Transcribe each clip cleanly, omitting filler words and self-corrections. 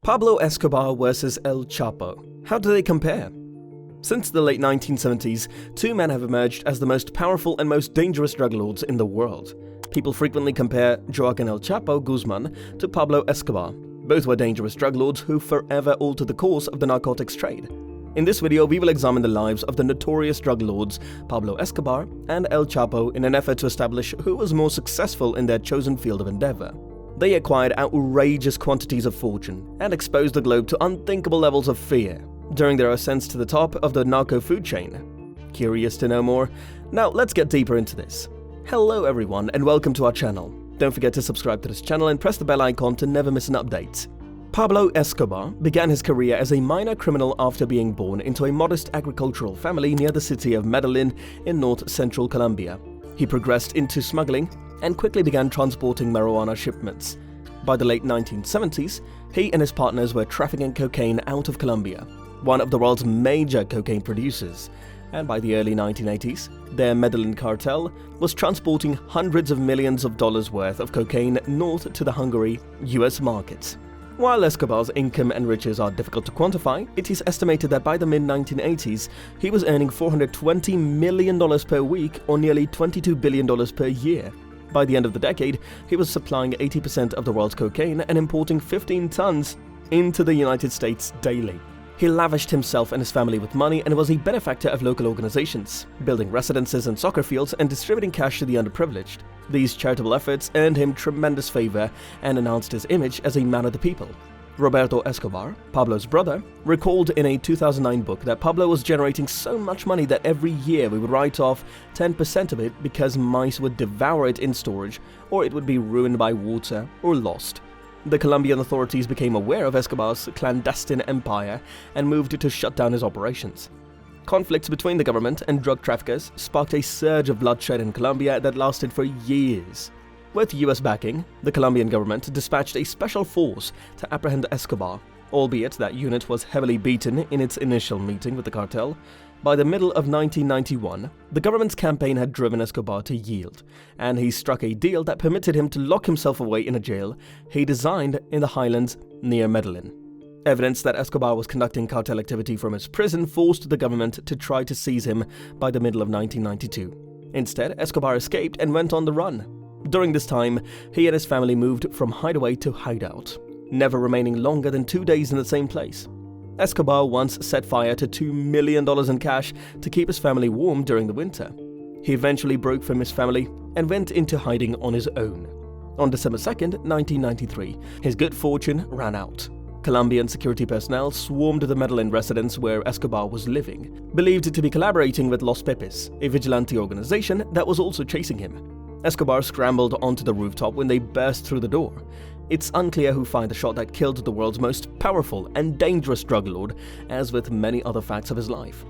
Pablo Escobar versus El Chapo. How do they compare? Since the late 1970s, two men have emerged as the most powerful and most dangerous drug lords in the world. People frequently compare Joaquin El Chapo Guzman to Pablo Escobar. Both were dangerous drug lords who forever altered the course of the narcotics trade. In this video, we will examine the lives of the notorious drug lords Pablo Escobar and El Chapo in an effort to establish who was more successful in their chosen field of endeavor. They acquired outrageous quantities of fortune and exposed the globe to unthinkable levels of fear during their ascents to the top of the narco food chain. Curious to know more? Now let's get deeper into this. Hello everyone and welcome to our channel. Don't forget to subscribe to this channel and press the bell icon to never miss an update. Pablo Escobar began his career as a minor criminal after being born into a modest agricultural family near the city of Medellin in north-central Colombia. He progressed into smuggling and quickly began transporting marijuana shipments. By the late 1970s, he and his partners were trafficking cocaine out of Colombia, one of the world's major cocaine producers, and by the early 1980s, their Medellin cartel was transporting hundreds of millions of dollars worth of cocaine north to the Hungary, US markets. While Escobar's income and riches are difficult to quantify, it is estimated that by the mid-1980s, he was earning $420 million per week or nearly $22 billion per year. By the end of the decade, he was supplying 80% of the world's cocaine and importing 15 tons into the United States daily. He lavished himself and his family with money and was a benefactor of local organizations, building residences and soccer fields and distributing cash to the underprivileged. These charitable efforts earned him tremendous favor and enhanced his image as a man of the people. Roberto Escobar, Pablo's brother, recalled in a 2009 book that Pablo was generating so much money that every year we would write off 10% of it because mice would devour it in storage or it would be ruined by water or lost. The Colombian authorities became aware of Escobar's clandestine empire and moved to shut down his operations. Conflicts between the government and drug traffickers sparked a surge of bloodshed in Colombia that lasted for years. With US backing, the Colombian government dispatched a special force to apprehend Escobar, albeit that unit was heavily beaten in its initial meeting with the cartel. By the middle of 1991, the government's campaign had driven Escobar to yield, and he struck a deal that permitted him to lock himself away in a jail he designed in the highlands near Medellin. Evidence that Escobar was conducting cartel activity from his prison forced the government to try to seize him by the middle of 1992. Instead, Escobar escaped and went on the run. During this time, he and his family moved from hideaway to hideout, never remaining longer than 2 days in the same place. Escobar once set fire to $2 million in cash to keep his family warm during the winter. He eventually broke from his family and went into hiding on his own. On December 2nd, 1993, his good fortune ran out. Colombian security personnel swarmed the Medellin residence where Escobar was living, believed to be collaborating with Los Pepes, a vigilante organization that was also chasing him. Escobar scrambled onto the rooftop when they burst through the door. It's unclear who fired the shot that killed the world's most powerful and dangerous drug lord, as with many other facts of his life.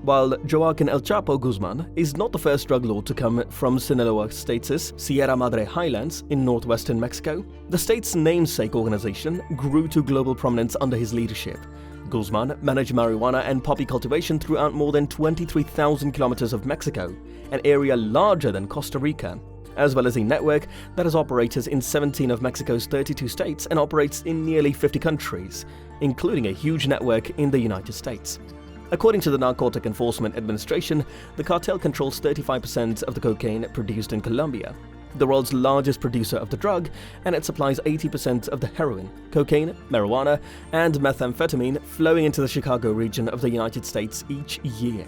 While Joaquin El Chapo Guzman is not the first drug lord to come from Sinaloa State's Sierra Madre highlands in northwestern Mexico, the state's namesake organization grew to global prominence under his leadership. Guzman managed marijuana and poppy cultivation throughout more than 23,000 kilometers of Mexico, an area larger than Costa Rica, as well as a network that has operators in 17 of Mexico's 32 states and operates in nearly 50 countries, including a huge network in the United States. According to the Narcotic Enforcement Administration, the cartel controls 35% of the cocaine produced in Colombia, the world's largest producer of the drug, and it supplies 80% of the heroin, cocaine, marijuana, and methamphetamine flowing into the Chicago region of the United States each year.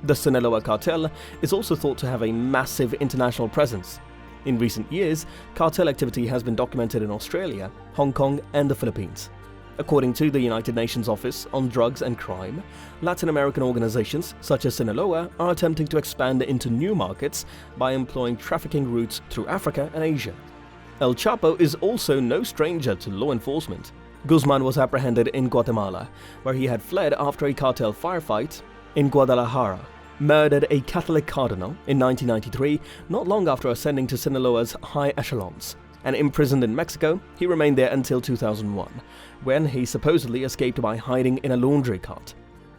The Sinaloa cartel is also thought to have a massive international presence. In recent years, cartel activity has been documented in Australia, Hong Kong, and the Philippines. According to the United Nations Office on Drugs and Crime, Latin American organizations such as Sinaloa are attempting to expand into new markets by employing trafficking routes through Africa and Asia. El Chapo is also no stranger to law enforcement. Guzman was apprehended in Guatemala, where he had fled after a cartel firefight in Guadalajara, murdered a Catholic cardinal in 1993, not long after ascending to Sinaloa's high echelons. And imprisoned in Mexico, he remained there until 2001, when he supposedly escaped by hiding in a laundry cart.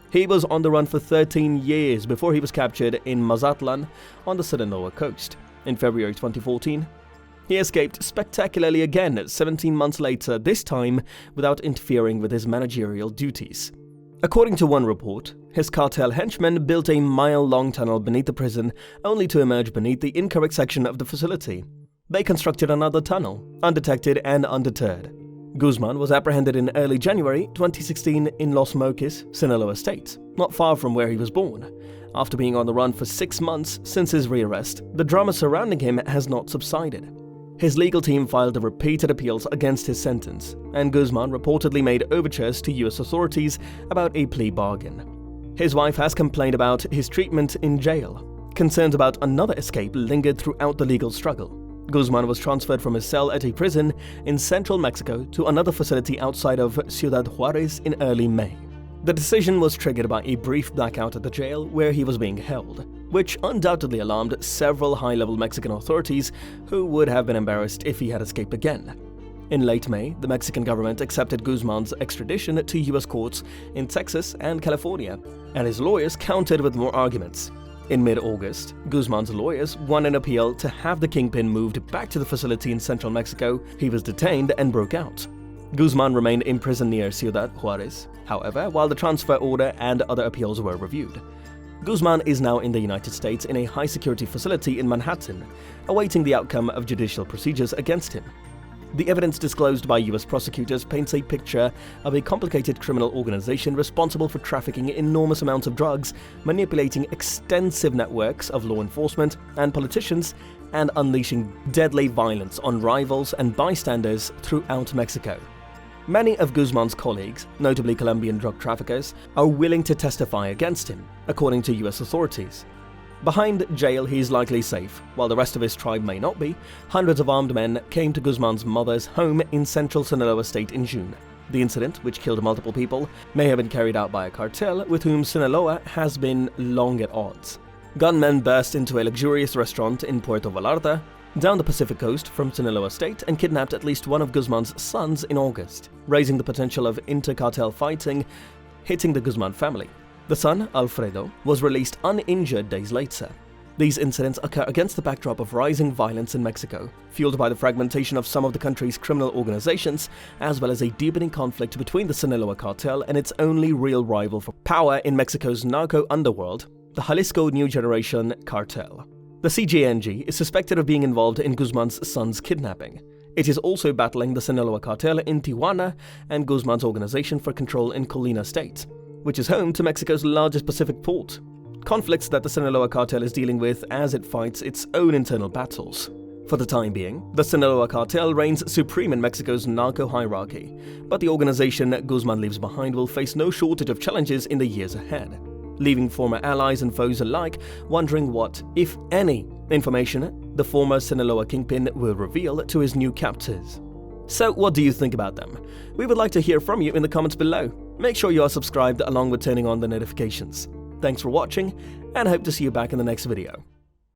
He was on the run for 13 years before he was captured in Mazatlan on the Sinaloa coast. In February 2014, He escaped spectacularly again 17 months later, this time without interfering with his managerial duties. According to one report, his cartel henchmen built a mile-long tunnel beneath the prison only to emerge beneath the incorrect section of the facility. They constructed another tunnel, undetected and undeterred. Guzman was apprehended in early January 2016 in Los Mochis, Sinaloa State, not far from where he was born. After being on the run for 6 months since his rearrest, the drama surrounding him has not subsided. His legal team filed repeated appeals against his sentence, and Guzman reportedly made overtures to US authorities about a plea bargain. His wife has complained about his treatment in jail. Concerns about another escape lingered throughout the legal struggle. Guzman was transferred from his cell at a prison in central Mexico to another facility outside of Ciudad Juarez in early May. The decision was triggered by a brief blackout at the jail where he was being held, which undoubtedly alarmed several high-level Mexican authorities who would have been embarrassed if he had escaped again. In late May, the Mexican government accepted Guzman's extradition to US courts in Texas and California, and his lawyers countered with more arguments. In mid-August, Guzman's lawyers won an appeal to have the kingpin moved back to the facility in central Mexico. He was detained and broke out. Guzman remained in prison near Ciudad Juarez, however, while the transfer order and other appeals were reviewed. Guzman is now in the United States in a high-security facility in Manhattan, awaiting the outcome of judicial procedures against him. The evidence disclosed by US prosecutors paints a picture of a complicated criminal organization responsible for trafficking enormous amounts of drugs, manipulating extensive networks of law enforcement and politicians, and unleashing deadly violence on rivals and bystanders throughout Mexico. Many of Guzman's colleagues, notably Colombian drug traffickers, are willing to testify against him, according to US authorities. Behind jail, he is likely safe, while the rest of his tribe may not be. Hundreds of armed men came to Guzman's mother's home in central Sinaloa State in June. The incident, which killed multiple people, may have been carried out by a cartel with whom Sinaloa has been long at odds. Gunmen burst into a luxurious restaurant in Puerto Vallarta, down the Pacific coast from Sinaloa State, and kidnapped at least one of Guzman's sons in August, raising the potential of inter-cartel fighting hitting the Guzman family. The son, Alfredo, was released uninjured days later. These incidents occur against the backdrop of rising violence in Mexico, fueled by the fragmentation of some of the country's criminal organizations, as well as a deepening conflict between the Sinaloa cartel and its only real rival for power in Mexico's narco underworld, the Jalisco New Generation Cartel. The CJNG is suspected of being involved in Guzman's son's kidnapping. It is also battling the Sinaloa cartel in Tijuana and Guzman's organization for control in Colina State, which is home to Mexico's largest Pacific port. Conflicts that the Sinaloa cartel is dealing with as it fights its own internal battles. For the time being, the Sinaloa cartel reigns supreme in Mexico's narco hierarchy, but the organization Guzman leaves behind will face no shortage of challenges in the years ahead, leaving former allies and foes alike wondering what, if any, information the former Sinaloa kingpin will reveal to his new captors. So what do you think about them? We would like to hear from you in the comments below. Make sure you are subscribed along with turning on the notifications. Thanks for watching, and hope to see you back in the next video.